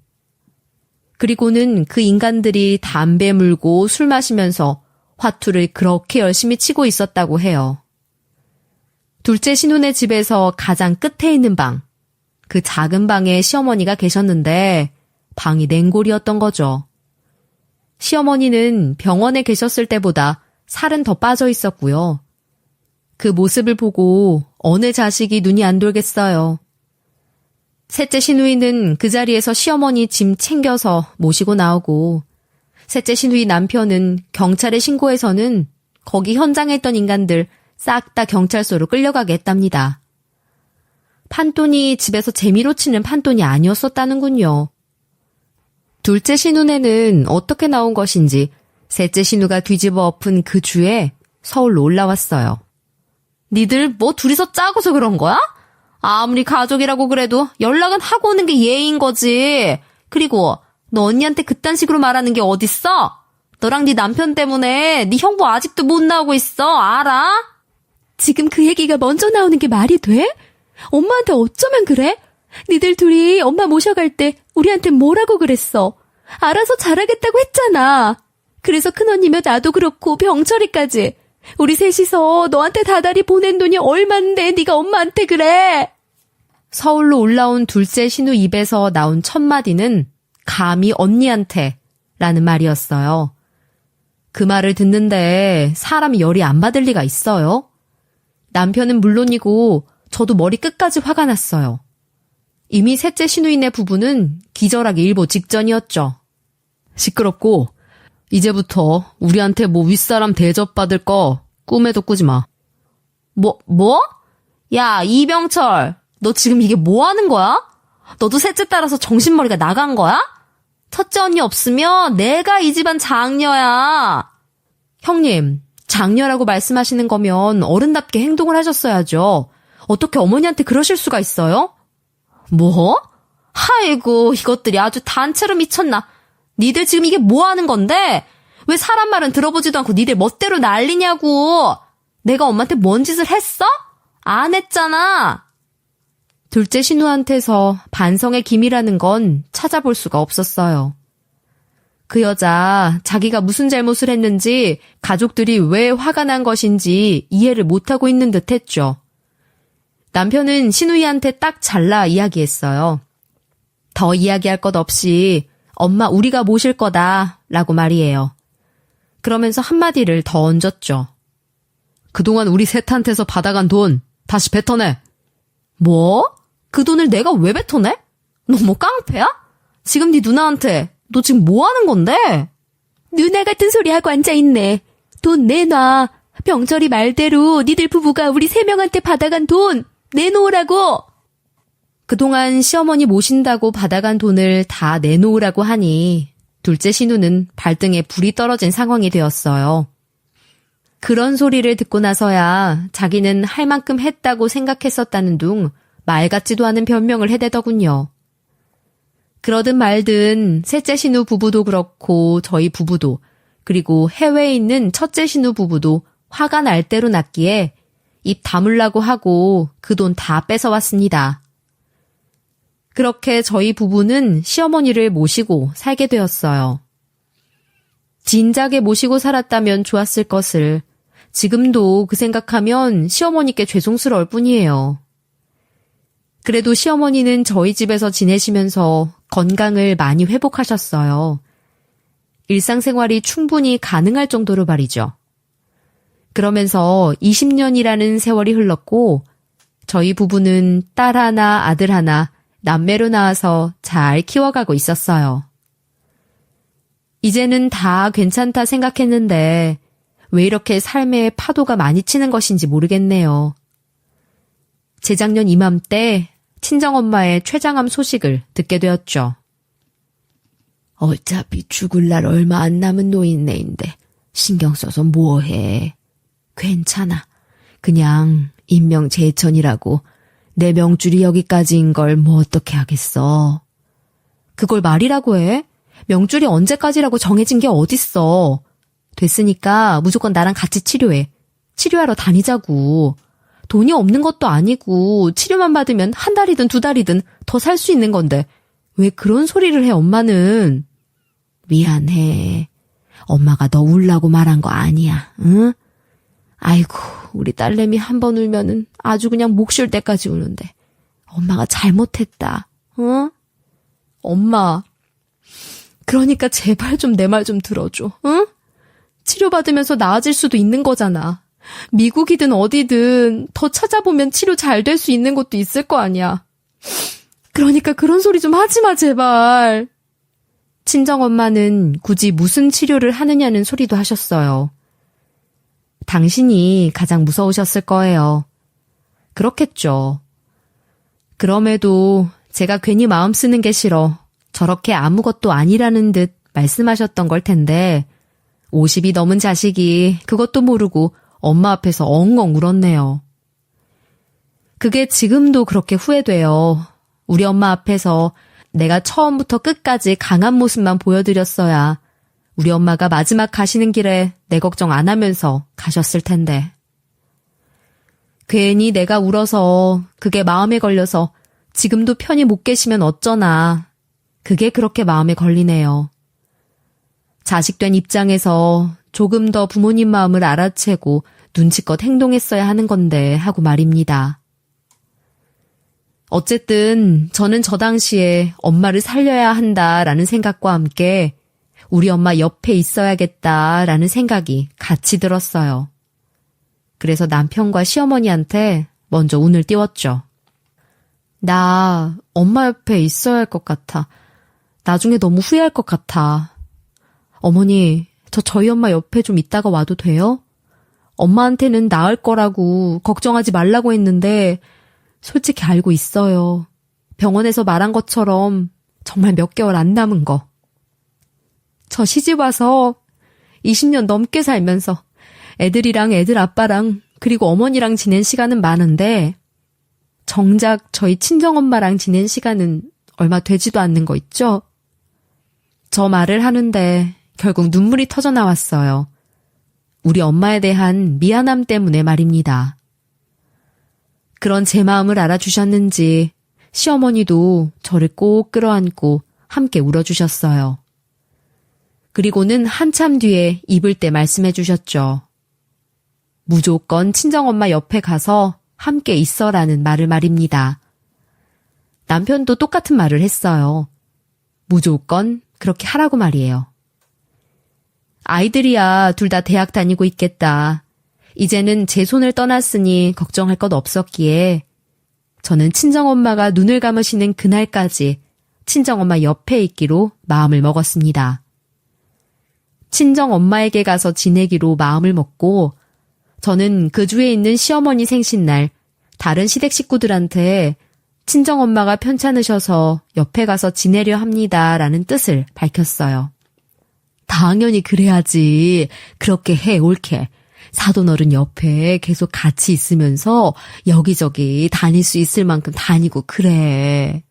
그리고는 그 인간들이 담배 물고 술 마시면서 화투를 그렇게 열심히 치고 있었다고 해요. 둘째 신우네 집에서 가장 끝에 있는 방, 그 작은 방에 시어머니가 계셨는데 방이 냉골이었던 거죠. 시어머니는 병원에 계셨을 때보다 살은 더 빠져 있었고요. 그 모습을 보고 어느 자식이 눈이 안 돌겠어요. 셋째 시누이는 그 자리에서 시어머니 짐 챙겨서 모시고 나오고 셋째 시누이 남편은 경찰에 신고해서는 거기 현장에 있던 인간들 싹 다 경찰서로 끌려가게 했답니다. 판돈이 집에서 재미로 치는 판돈이 아니었었다는군요. 둘째 신우네는 어떻게 나온 것인지 셋째 신우가 뒤집어 엎은 그 주에 서울로 올라왔어요. 니들 뭐 둘이서 짜고서 그런 거야? 아무리 가족이라고 그래도 연락은 하고 오는 게 예의인 거지. 그리고 너 언니한테 그딴 식으로 말하는 게 어딨어? 너랑 네 남편 때문에 네 형부 아직도 못 나오고 있어. 알아? 지금 그 얘기가 먼저 나오는 게 말이 돼? 엄마한테 어쩌면 그래? 니들 둘이 엄마 모셔갈 때 우리한테 뭐라고 그랬어? 알아서 잘하겠다고 했잖아. 그래서 큰언니며 나도 그렇고 병철이까지 우리 셋이서 너한테 다달이 보낸 돈이 얼만데 네가 엄마한테 그래? 서울로 올라온 둘째 신우 입에서 나온 첫 마디는 감히 언니한테 라는 말이었어요. 그 말을 듣는데 사람이 열이 안 받을 리가 있어요? 남편은 물론이고 저도 머리 끝까지 화가 났어요. 이미 셋째 시누이네 부부는 기절하기 일보 직전이었죠. 시끄럽고 이제부터 우리한테 뭐 윗사람 대접받을 거 꿈에도 꾸지 마. 뭐? 야, 이병철, 너 지금 이게 뭐 하는 거야? 너도 셋째 따라서 정신머리가 나간 거야? 첫째 언니 없으면 내가 이 집안 장녀야. 형님, 장녀라고 말씀하시는 거면 어른답게 행동을 하셨어야죠. 어떻게 어머니한테 그러실 수가 있어요? 뭐? 아이고, 이것들이 아주 단체로 미쳤나. 니들 지금 이게 뭐 하는 건데? 왜 사람 말은 들어보지도 않고 니들 멋대로 난리냐고. 내가 엄마한테 뭔 짓을 했어? 안 했잖아. 둘째 신우한테서 반성의 기미라는 건 찾아볼 수가 없었어요. 그 여자 자기가 무슨 잘못을 했는지 가족들이 왜 화가 난 것인지 이해를 못하고 있는 듯 했죠. 남편은 신우이한테 딱 잘라 이야기했어요. 더 이야기할 것 없이 엄마 우리가 모실 거다 라고 말이에요. 그러면서 한마디를 더 얹었죠. 그동안 우리 셋한테서 받아간 돈 다시 뱉어내. 뭐? 그 돈을 내가 왜 뱉어내? 너 뭐 깡패야? 지금 네 누나한테 너 지금 뭐 하는 건데? 누나 같은 소리 하고 앉아있네. 돈 내놔. 병철이 말대로 니들 부부가 우리 3명한테 받아간 돈 내놓으라고. 그동안 시어머니 모신다고 받아간 돈을 다 내놓으라고 하니 둘째 신우는 발등에 불이 떨어진 상황이 되었어요. 그런 소리를 듣고 나서야 자기는 할 만큼 했다고 생각했었다는 둥 말 같지도 않은 변명을 해대더군요. 그러든 말든 셋째 신우 부부도 그렇고 저희 부부도 그리고 해외에 있는 첫째 신우 부부도 화가 날 대로 났기에 입 다물라고 하고 그 돈 다 뺏어왔습니다. 그렇게 저희 부부는 시어머니를 모시고 살게 되었어요. 진작에 모시고 살았다면 좋았을 것을 지금도 그 생각하면 시어머니께 죄송스러울 뿐이에요. 그래도 시어머니는 저희 집에서 지내시면서 건강을 많이 회복하셨어요. 일상생활이 충분히 가능할 정도로 말이죠. 그러면서 20년이라는 세월이 흘렀고 저희 부부는 딸 하나, 아들 하나, 남매로 낳아서 잘 키워가고 있었어요. 이제는 다 괜찮다 생각했는데 왜 이렇게 삶에 파도가 많이 치는 것인지 모르겠네요. 재작년 이맘때 친정엄마의 췌장암 소식을 듣게 되었죠. 어차피 죽을 날 얼마 안 남은 노인네인데 신경 써서 뭐해. 괜찮아. 그냥 인명재천이라고 내 명줄이 여기까지인 걸 뭐 어떻게 하겠어. 그걸 말이라고 해? 명줄이 언제까지라고 정해진 게 어딨어. 됐으니까 무조건 나랑 같이 치료해. 치료하러 다니자고. 돈이 없는 것도 아니고 치료만 받으면 한 달이든 두 달이든 더 살 수 있는 건데 왜 그런 소리를 해 엄마는. 미안해. 엄마가 너 울라고 말한 거 아니야. 응? 아이고 우리 딸내미 한 번 울면은 아주 그냥 목 쉴 때까지 우는데 엄마가 잘못했다. 응? 엄마. 그러니까 제발 좀 내 말 좀 들어줘. 응? 치료받으면서 나아질 수도 있는 거잖아. 미국이든 어디든 더 찾아보면 치료 잘 될 수 있는 곳도 있을 거 아니야. 그러니까 그런 소리 좀 하지 마, 제발. 친정엄마는 굳이 무슨 치료를 하느냐는 소리도 하셨어요. 당신이 가장 무서우셨을 거예요. 그렇겠죠. 그럼에도 제가 괜히 마음 쓰는 게 싫어. 저렇게 아무것도 아니라는 듯 말씀하셨던 걸 텐데 50이 넘은 자식이 그것도 모르고 엄마 앞에서 엉엉 울었네요. 그게 지금도 그렇게 후회돼요. 우리 엄마 앞에서 내가 처음부터 끝까지 강한 모습만 보여드렸어야 우리 엄마가 마지막 가시는 길에 내 걱정 안 하면서 가셨을 텐데. 괜히 내가 울어서 그게 마음에 걸려서 지금도 편히 못 계시면 어쩌나. 그게 그렇게 마음에 걸리네요. 자식된 입장에서 조금 더 부모님 마음을 알아채고 눈치껏 행동했어야 하는 건데 하고 말입니다. 어쨌든 저는 저 당시에 엄마를 살려야 한다라는 생각과 함께 우리 엄마 옆에 있어야겠다라는 생각이 같이 들었어요. 그래서 남편과 시어머니한테 먼저 운을 띄웠죠. 나 엄마 옆에 있어야 할 것 같아. 나중에 너무 후회할 것 같아. 어머니, 저희 엄마 옆에 좀 있다가 와도 돼요? 엄마한테는 나을 거라고 걱정하지 말라고 했는데 솔직히 알고 있어요. 병원에서 말한 것처럼 정말 몇 개월 안 남은 거. 저 시집 와서 20년 넘게 살면서 애들이랑 애들 아빠랑 그리고 어머니랑 지낸 시간은 많은데 정작 저희 친정엄마랑 지낸 시간은 얼마 되지도 않는 거 있죠? 저 말을 하는데 결국 눈물이 터져 나왔어요. 우리 엄마에 대한 미안함 때문에 말입니다. 그런 제 마음을 알아주셨는지 시어머니도 저를 꼭 끌어안고 함께 울어주셨어요. 그리고는 한참 뒤에 입을 때 말씀해 주셨죠. 무조건 친정엄마 옆에 가서 함께 있어라는 말을 말입니다. 남편도 똑같은 말을 했어요. 무조건 그렇게 하라고 말이에요. 아이들이야 둘 다 대학 다니고 있겠다. 이제는 제 손을 떠났으니 걱정할 것 없었기에 저는 친정엄마가 눈을 감으시는 그날까지 친정엄마 옆에 있기로 마음을 먹었습니다. 친정엄마에게 가서 지내기로 마음을 먹고 저는 그 주에 있는 시어머니 생신날 다른 시댁 식구들한테 친정엄마가 편찮으셔서 옆에 가서 지내려 합니다라는 뜻을 밝혔어요. 당연히 그래야지. 그렇게 해, 옳게. 사돈어른 옆에 계속 같이 있으면서 여기저기 다닐 수 있을 만큼 다니고 그래.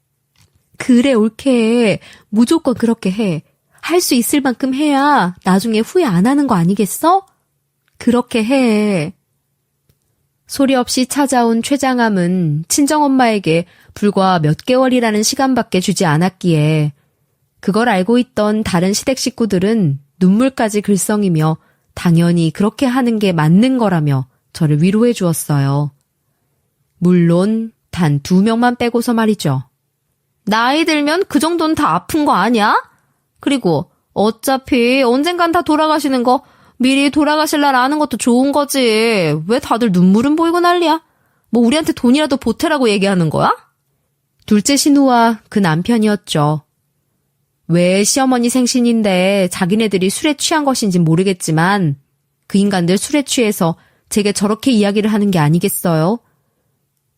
그래, 옳게. 무조건 그렇게 해. 할 수 있을 만큼 해야 나중에 후회 안 하는 거 아니겠어? 그렇게 해. 소리 없이 찾아온 췌장암은 친정엄마에게 불과 몇 개월이라는 시간밖에 주지 않았기에 그걸 알고 있던 다른 시댁 식구들은 눈물까지 글썽이며 당연히 그렇게 하는 게 맞는 거라며 저를 위로해 주었어요. 물론 단 2명만 빼고서 말이죠. 나이 들면 그 정도는 다 아픈 거 아니야? 그리고 어차피 언젠간 다 돌아가시는 거 미리 돌아가실 날 아는 것도 좋은 거지. 왜 다들 눈물은 보이고 난리야? 뭐 우리한테 돈이라도 보태라고 얘기하는 거야? 둘째 신우와 그 남편이었죠. 왜 시어머니 생신인데 자기네들이 술에 취한 것인진 모르겠지만 그 인간들 술에 취해서 제게 저렇게 이야기를 하는 게 아니겠어요?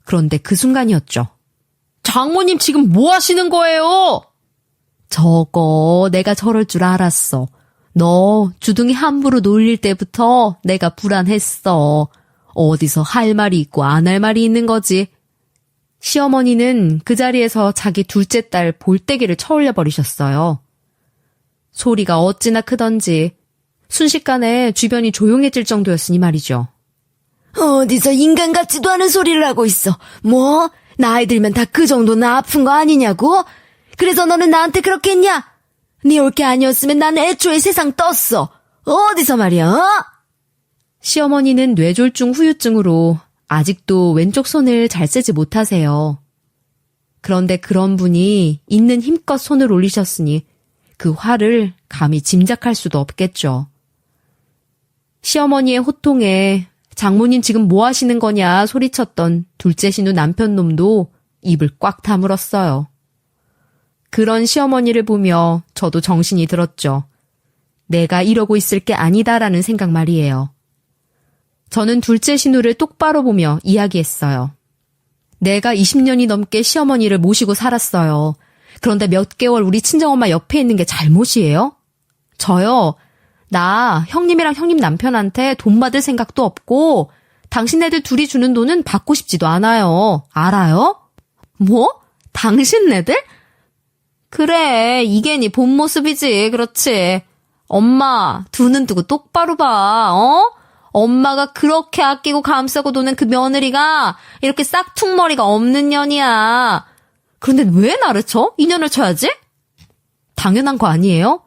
그런데 그 순간이었죠. 장모님 지금 뭐 하시는 거예요? 저거 내가 저럴 줄 알았어. 너 주둥이 함부로 놀릴 때부터 내가 불안했어. 어디서 할 말이 있고 안 할 말이 있는 거지. 시어머니는 그 자리에서 자기 둘째 딸 볼때기를 쳐올려 버리셨어요. 소리가 어찌나 크던지 순식간에 주변이 조용해질 정도였으니 말이죠. 어디서 인간 같지도 않은 소리를 하고 있어. 뭐? 나이 들면 다 그 정도나 아픈 거 아니냐고? 그래서 너는 나한테 그렇게 했냐? 네 올 게 아니었으면 나는 애초에 세상 떴어. 어디서 말이야? 어? 시어머니는 뇌졸중 후유증으로 아직도 왼쪽 손을 잘 쓰지 못하세요. 그런데 그런 분이 있는 힘껏 손을 올리셨으니 그 화를 감히 짐작할 수도 없겠죠. 시어머니의 호통에 장모님 지금 뭐 하시는 거냐 소리쳤던 둘째 신우 남편 놈도 입을 꽉 다물었어요. 그런 시어머니를 보며 저도 정신이 들었죠. 내가 이러고 있을 게 아니다라는 생각 말이에요. 저는 둘째 신우를 똑바로 보며 이야기했어요. 내가 20년이 넘게 시어머니를 모시고 살았어요. 그런데 몇 개월 우리 친정엄마 옆에 있는 게 잘못이에요? 저요. 나 형님이랑 형님 남편한테 돈 받을 생각도 없고 당신네들 둘이 주는 돈은 받고 싶지도 않아요. 알아요? 뭐? 당신네들? 그래, 이게 네 본 모습이지. 그렇지. 엄마, 두 눈 뜨고 똑바로 봐. 어? 엄마가 그렇게 아끼고 감싸고 노는 그 며느리가 이렇게 싹퉁머리가 없는 년이야. 그런데 왜 나를 쳐? 인연을 쳐야지? 당연한 거 아니에요?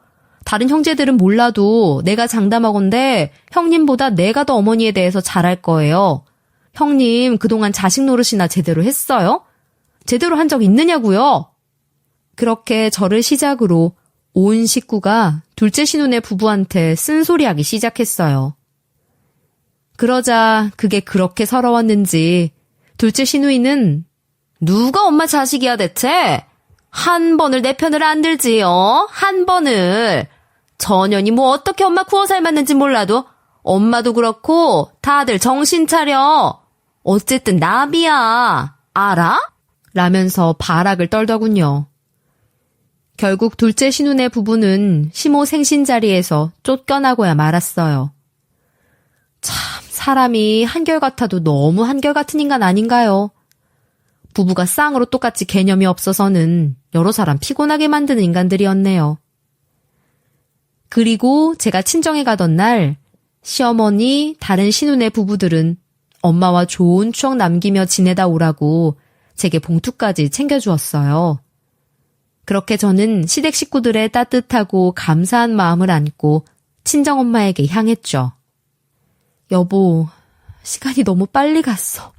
다른 형제들은 몰라도 내가 장담하건대 형님보다 내가 더 어머니에 대해서 잘할 거예요. 형님 그동안 자식 노릇이나 제대로 했어요? 제대로 한 적 있느냐고요? 그렇게 저를 시작으로 온 식구가 둘째 신우네 부부한테 쓴소리하기 시작했어요. 그러자 그게 그렇게 서러웠는지 둘째 시누이는 누가 엄마 자식이야 대체? 한 번을 내 편을 안 들지, 한 번을. 전현이 뭐 어떻게 엄마 구워 삶았는지 몰라도 엄마도 그렇고 다들 정신 차려. 어쨌든 나비야. 알아? 라면서 발악을 떨더군요. 결국 둘째 신우네 부부는 시모 생신 자리에서 쫓겨나고야 말았어요. 참, 사람이 한결같아도 너무 한결같은 인간 아닌가요? 부부가 쌍으로 똑같이 개념이 없어서는 여러 사람 피곤하게 만드는 인간들이었네요. 그리고 제가 친정에 가던 날 시어머니, 다른 신우네 부부들은 엄마와 좋은 추억 남기며 지내다 오라고 제게 봉투까지 챙겨주었어요. 그렇게 저는 시댁 식구들의 따뜻하고 감사한 마음을 안고 친정엄마에게 향했죠. 여보, 시간이 너무 빨리 갔어.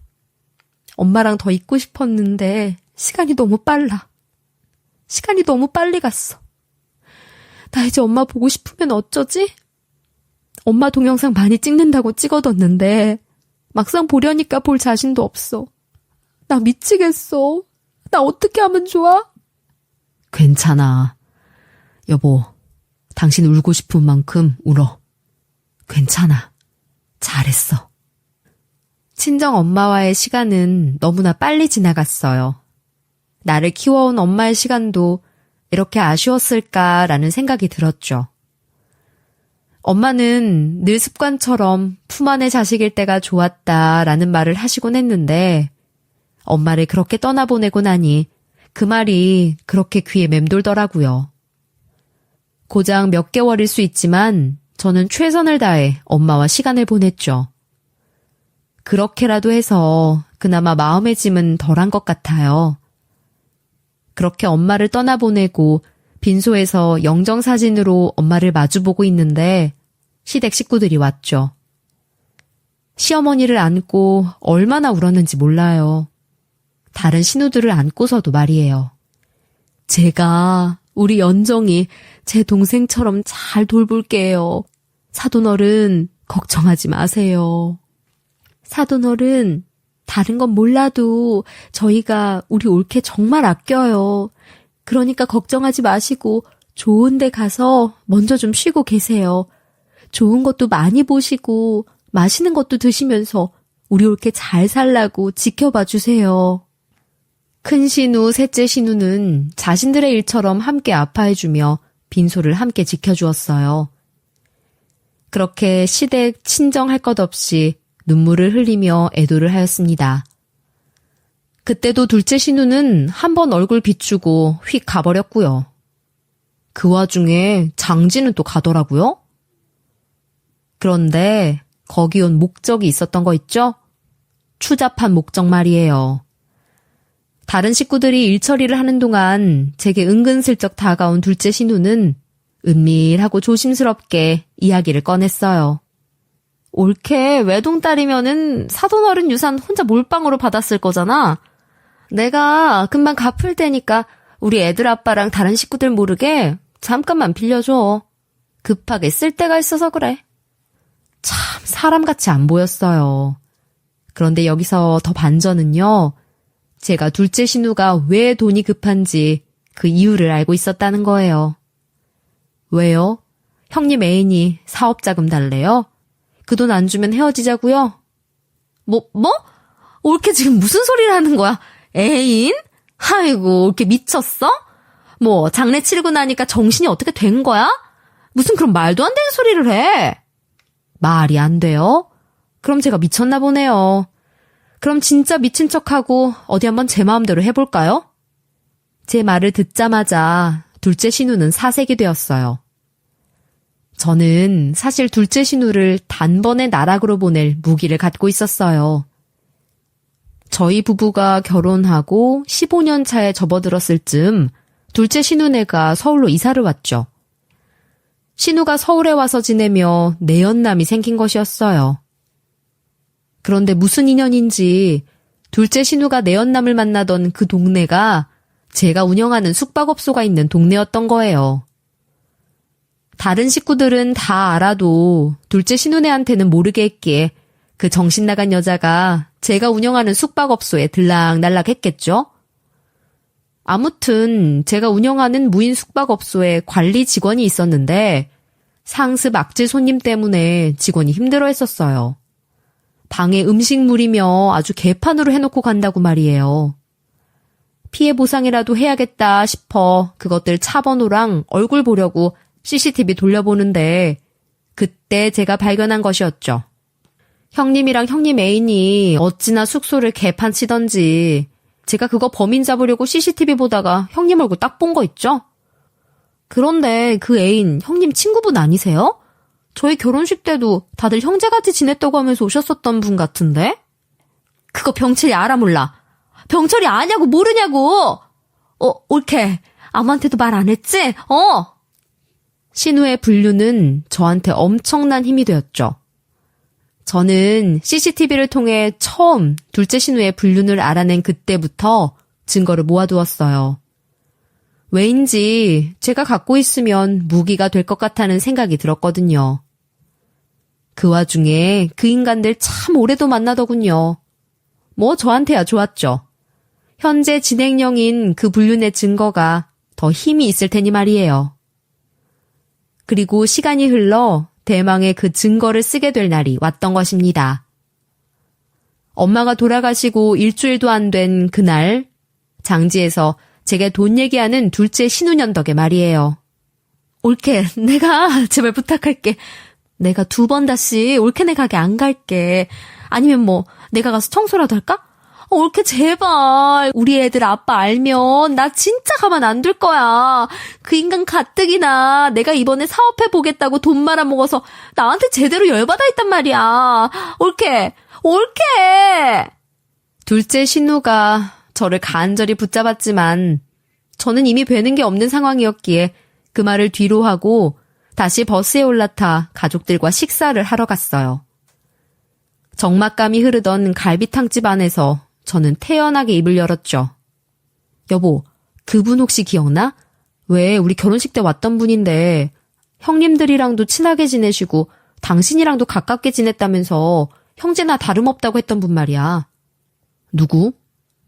엄마랑 더 있고 싶었는데 시간이 너무 빨라. 시간이 너무 빨리 갔어. 나 이제 엄마 보고 싶으면 어쩌지? 엄마 동영상 많이 찍는다고 찍어뒀는데 막상 보려니까 볼 자신도 없어. 나 미치겠어. 나 어떻게 하면 좋아? 괜찮아. 여보, 당신 울고 싶은 만큼 울어. 괜찮아. 잘했어. 친정 엄마와의 시간은 너무나 빨리 지나갔어요. 나를 키워온 엄마의 시간도 이렇게 아쉬웠을까라는 생각이 들었죠. 엄마는 늘 습관처럼 품 안의 자식일 때가 좋았다라는 말을 하시곤 했는데 엄마를 그렇게 떠나보내고 나니 그 말이 그렇게 귀에 맴돌더라고요. 고작 몇 개월일 수 있지만 저는 최선을 다해 엄마와 시간을 보냈죠. 그렇게라도 해서 그나마 마음의 짐은 덜한 것 같아요. 그렇게 엄마를 떠나보내고 빈소에서 영정사진으로 엄마를 마주보고 있는데 시댁 식구들이 왔죠. 시어머니를 안고 얼마나 울었는지 몰라요. 다른 신우들을 안고서도 말이에요. 제가 우리 연정이 제 동생처럼 잘 돌볼게요. 사돈어른 걱정하지 마세요. 사돈어른 다른 건 몰라도 저희가 우리 올케 정말 아껴요. 그러니까 걱정하지 마시고 좋은 데 가서 먼저 좀 쉬고 계세요. 좋은 것도 많이 보시고 맛있는 것도 드시면서 우리 올케 잘 살라고 지켜봐 주세요. 큰 신우, 셋째 신우는 자신들의 일처럼 함께 아파해주며 빈소를 함께 지켜주었어요. 그렇게 시댁 친정할 것 없이 눈물을 흘리며 애도를 하였습니다. 그때도 둘째 신우는 한 번 얼굴 비추고 휙 가버렸고요. 그 와중에 장지는 또 가더라고요. 그런데 거기 온 목적이 있었던 거 있죠? 추잡한 목적 말이에요. 다른 식구들이 일처리를 하는 동안 제게 은근슬쩍 다가온 둘째 신우는 은밀하고 조심스럽게 이야기를 꺼냈어요. 올케 외동딸이면은 사돈어른 유산 혼자 몰빵으로 받았을 거잖아. 내가 금방 갚을 테니까 우리 애들 아빠랑 다른 식구들 모르게 잠깐만 빌려줘. 급하게 쓸 데가 있어서 그래. 참 사람같이 안 보였어요. 그런데 여기서 더 반전은요. 제가 둘째 신우가 왜 돈이 급한지 그 이유를 알고 있었다는 거예요. 왜요? 형님 애인이 사업자금 달래요? 그 돈 안 주면 헤어지자고요? 뭐? 올케 지금 무슨 소리를 하는 거야? 애인? 아이고, 올케 미쳤어? 뭐 장례 치르고 나니까 정신이 어떻게 된 거야? 무슨 그런 말도 안 되는 소리를 해? 말이 안 돼요? 그럼 제가 미쳤나 보네요. 그럼 진짜 미친 척하고 어디 한번 제 마음대로 해볼까요? 제 말을 듣자마자 둘째 신우는 사색이 되었어요. 저는 사실 둘째 신우를 단번에 나락으로 보낼 무기를 갖고 있었어요. 저희 부부가 결혼하고 15년 차에 접어들었을 즈음 둘째 신우네가 서울로 이사를 왔죠. 신우가 서울에 와서 지내며 내연남이 생긴 것이었어요. 그런데 무슨 인연인지 둘째 신우가 내연남을 만나던 그 동네가 제가 운영하는 숙박업소가 있는 동네였던 거예요. 다른 식구들은 다 알아도 둘째 신우네한테는 모르게 했기에 그 정신 나간 여자가 제가 운영하는 숙박업소에 들락날락 했겠죠? 아무튼 제가 운영하는 무인 숙박업소에 관리 직원이 있었는데 상습 악질 손님 때문에 직원이 힘들어했었어요. 방에 음식물이며 아주 개판으로 해놓고 간다고 말이에요. 피해 보상이라도 해야겠다 싶어 그것들 차 번호랑 얼굴 보려고 CCTV 돌려보는데 그때 제가 발견한 것이었죠. 형님이랑 형님 애인이 어찌나 숙소를 개판 치던지 제가 그거 범인 잡으려고 CCTV 보다가 형님 얼굴 딱 본 거 있죠? 그런데 그 애인 형님 친구분 아니세요? 저희 결혼식 때도 다들 형제같이 지냈다고 하면서 오셨었던 분 같은데? 그거 병철이 알아 몰라? 병철이 아냐고 모르냐고! 올케. 아무한테도 말 안 했지? 신우의 분류는 저한테 엄청난 힘이 되었죠. 저는 CCTV를 통해 처음 둘째 신우의 분류를 알아낸 그때부터 증거를 모아두었어요. 왜인지 제가 갖고 있으면 무기가 될 것 같다는 생각이 들었거든요. 그 와중에 그 인간들 참 오래도 만나더군요. 뭐 저한테야 좋았죠. 현재 진행형인 그 불륜의 증거가 더 힘이 있을 테니 말이에요. 그리고 시간이 흘러 대망의 그 증거를 쓰게 될 날이 왔던 것입니다. 엄마가 돌아가시고 일주일도 안 된 그날 장지에서 제게 돈 얘기하는 둘째 신우년 덕에 말이에요. 올케, 내가 제발 부탁할게. 내가 2번 다시 올케네 가게 안 갈게. 아니면 뭐 내가 가서 청소라도 할까? 올케 제발. 우리 애들 아빠 알면 나 진짜 가만 안 둘 거야. 그 인간 가뜩이나 내가 이번에 사업해보겠다고 돈 말아먹어서 나한테 제대로 열받아 있단 말이야. 올케. 둘째 신우가 저를 간절히 붙잡았지만 저는 이미 되는 게 없는 상황이었기에 그 말을 뒤로 하고 다시 버스에 올라타 가족들과 식사를 하러 갔어요. 적막감이 흐르던 갈비탕집 안에서 저는 태연하게 입을 열었죠. 여보, 그분 혹시 기억나? 왜 우리 결혼식 때 왔던 분인데 형님들이랑도 친하게 지내시고 당신이랑도 가깝게 지냈다면서 형제나 다름없다고 했던 분 말이야. 누구?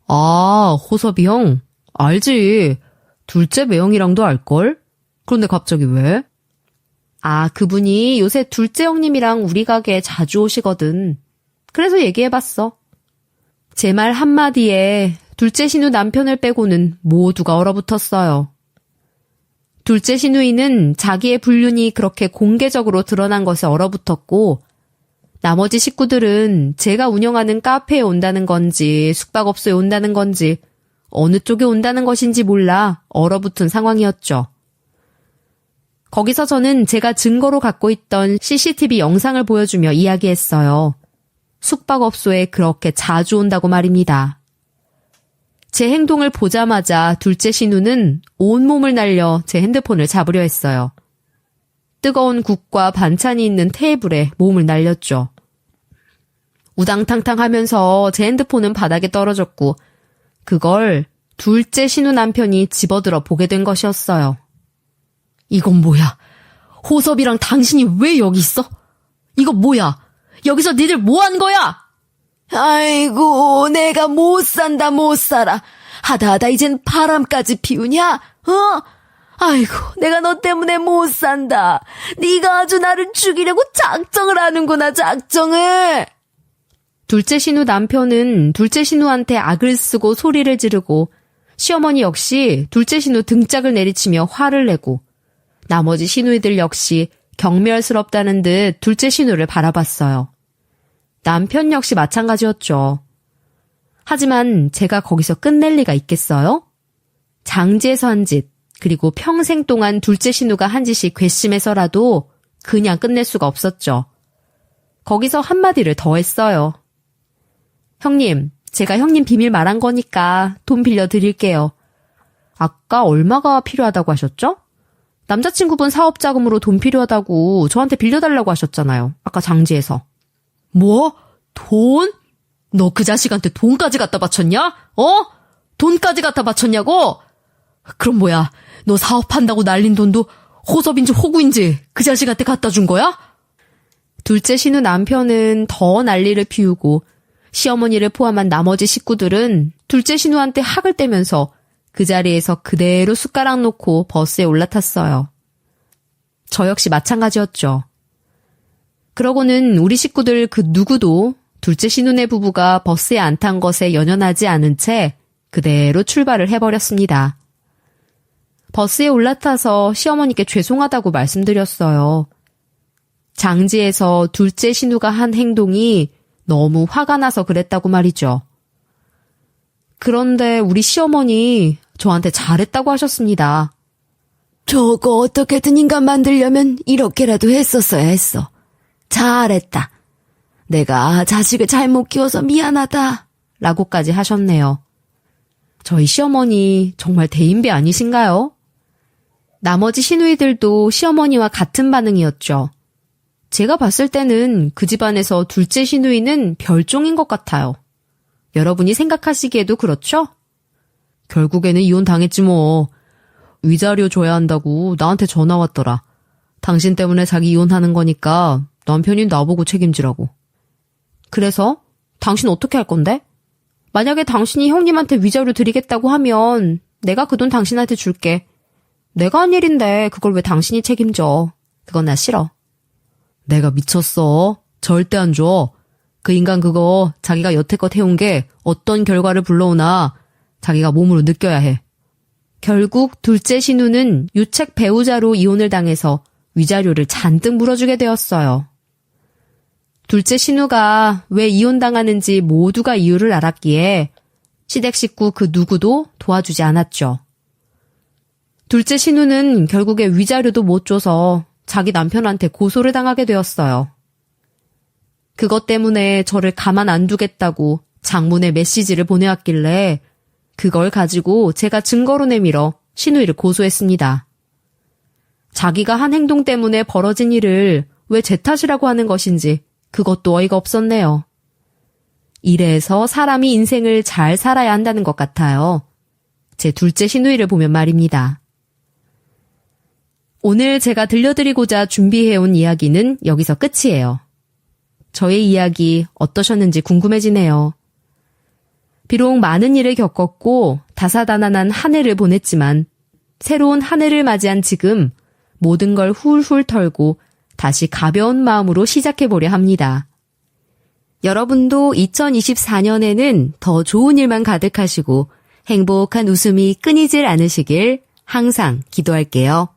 아, 호섭이 형? 알지. 둘째 매형이랑도 알걸? 그런데 갑자기 왜? 아, 그분이 요새 둘째 형님이랑 우리 가게에 자주 오시거든. 그래서 얘기해봤어. 제 말 한마디에 둘째 신우 남편을 빼고는 모두가 얼어붙었어요. 둘째 시누이는 자기의 불륜이 그렇게 공개적으로 드러난 것에 얼어붙었고, 나머지 식구들은 제가 운영하는 카페에 온다는 건지 숙박업소에 온다는 건지 어느 쪽에 온다는 것인지 몰라 얼어붙은 상황이었죠. 거기서 저는 제가 증거로 갖고 있던 CCTV 영상을 보여주며 이야기했어요. 숙박업소에 그렇게 자주 온다고 말입니다. 제 행동을 보자마자 둘째 신우는 온몸을 날려 제 핸드폰을 잡으려 했어요. 뜨거운 국과 반찬이 있는 테이블에 몸을 날렸죠. 우당탕탕 하면서 제 핸드폰은 바닥에 떨어졌고 그걸 둘째 신우 남편이 집어들어 보게 된 것이었어요. 이건 뭐야? 호섭이랑 당신이 왜 여기 있어? 이거 뭐야? 여기서 니들 뭐 한 거야? 아이고, 내가 못 산다, 못 살아. 하다 이젠 바람까지 피우냐? 아이고, 내가 너 때문에 못 산다. 네가 아주 나를 죽이려고 작정을 하는구나, 작정을. 둘째 신우 남편은 둘째 신우한테 악을 쓰고 소리를 지르고 시어머니 역시 둘째 신우 등짝을 내리치며 화를 내고 나머지 시누이들 역시 경멸스럽다는 듯 둘째 신우를 바라봤어요. 남편 역시 마찬가지였죠. 하지만 제가 거기서 끝낼 리가 있겠어요? 장지에서 한 짓, 그리고 평생 동안 둘째 신우가 한 짓이 괘씸해서라도 그냥 끝낼 수가 없었죠. 거기서 한마디를 더 했어요. 형님, 제가 형님 비밀 말한 거니까 돈 빌려드릴게요. 아까 얼마가 필요하다고 하셨죠? 남자친구분 사업자금으로 돈 필요하다고 저한테 빌려달라고 하셨잖아요. 아까 장지에서. 뭐? 돈? 너 그 자식한테 돈까지 갖다 바쳤냐? 돈까지 갖다 바쳤냐고? 그럼 뭐야? 너 사업한다고 날린 돈도 호섭인지 호구인지 그 자식한테 갖다 준 거야? 둘째 신우 남편은 더 난리를 피우고 시어머니를 포함한 나머지 식구들은 둘째 신우한테 학을 떼면서 그 자리에서 그대로 숟가락 놓고 버스에 올라탔어요. 저 역시 마찬가지였죠. 그러고는 우리 식구들 그 누구도 둘째 신우네 부부가 버스에 안 탄 것에 연연하지 않은 채 그대로 출발을 해버렸습니다. 버스에 올라타서 시어머니께 죄송하다고 말씀드렸어요. 장지에서 둘째 신우가 한 행동이 너무 화가 나서 그랬다고 말이죠. 그런데 우리 시어머니 저한테 잘했다고 하셨습니다. 저거 어떻게든 인간 만들려면 이렇게라도 했었어야 했어. 잘했다. 내가 자식을 잘못 키워서 미안하다. 라고까지 하셨네요. 저희 시어머니 정말 대인배 아니신가요? 나머지 시누이들도 시어머니와 같은 반응이었죠. 제가 봤을 때는 그 집안에서 둘째 시누이는 별종인 것 같아요. 여러분이 생각하시기에도 그렇죠? 결국에는 이혼 당했지 뭐. 위자료 줘야 한다고 나한테 전화 왔더라. 당신 때문에 자기 이혼하는 거니까 남편이 나보고 책임지라고. 그래서 당신 어떻게 할 건데? 만약에 당신이 형님한테 위자료 드리겠다고 하면 내가 그 돈 당신한테 줄게. 내가 한 일인데 그걸 왜 당신이 책임져. 그건 나 싫어. 내가 미쳤어. 절대 안 줘. 그 인간 그거 자기가 여태껏 해온 게 어떤 결과를 불러오나 자기가 몸으로 느껴야 해. 결국 둘째 신우는 유책 배우자로 이혼을 당해서 위자료를 잔뜩 물어주게 되었어요. 둘째 신우가 왜 이혼당하는지 모두가 이유를 알았기에 시댁 식구 그 누구도 도와주지 않았죠. 둘째 신우는 결국에 위자료도 못 줘서 자기 남편한테 고소를 당하게 되었어요. 그것 때문에 저를 가만 안 두겠다고 장문의 메시지를 보내왔길래 그걸 가지고 제가 증거로 내밀어 신우이를 고소했습니다. 자기가 한 행동 때문에 벌어진 일을 왜 제 탓이라고 하는 것인지 그것도 어이가 없었네요. 이래서 사람이 인생을 잘 살아야 한다는 것 같아요. 제 둘째 시누이를 보면 말입니다. 오늘 제가 들려드리고자 준비해온 이야기는 여기서 끝이에요. 저의 이야기 어떠셨는지 궁금해지네요. 비록 많은 일을 겪었고 다사다난한 한 해를 보냈지만 새로운 한 해를 맞이한 지금 모든 걸 훌훌 털고 다시 가벼운 마음으로 시작해보려 합니다. 여러분도 2024년에는 더 좋은 일만 가득하시고 행복한 웃음이 끊이질 않으시길 항상 기도할게요.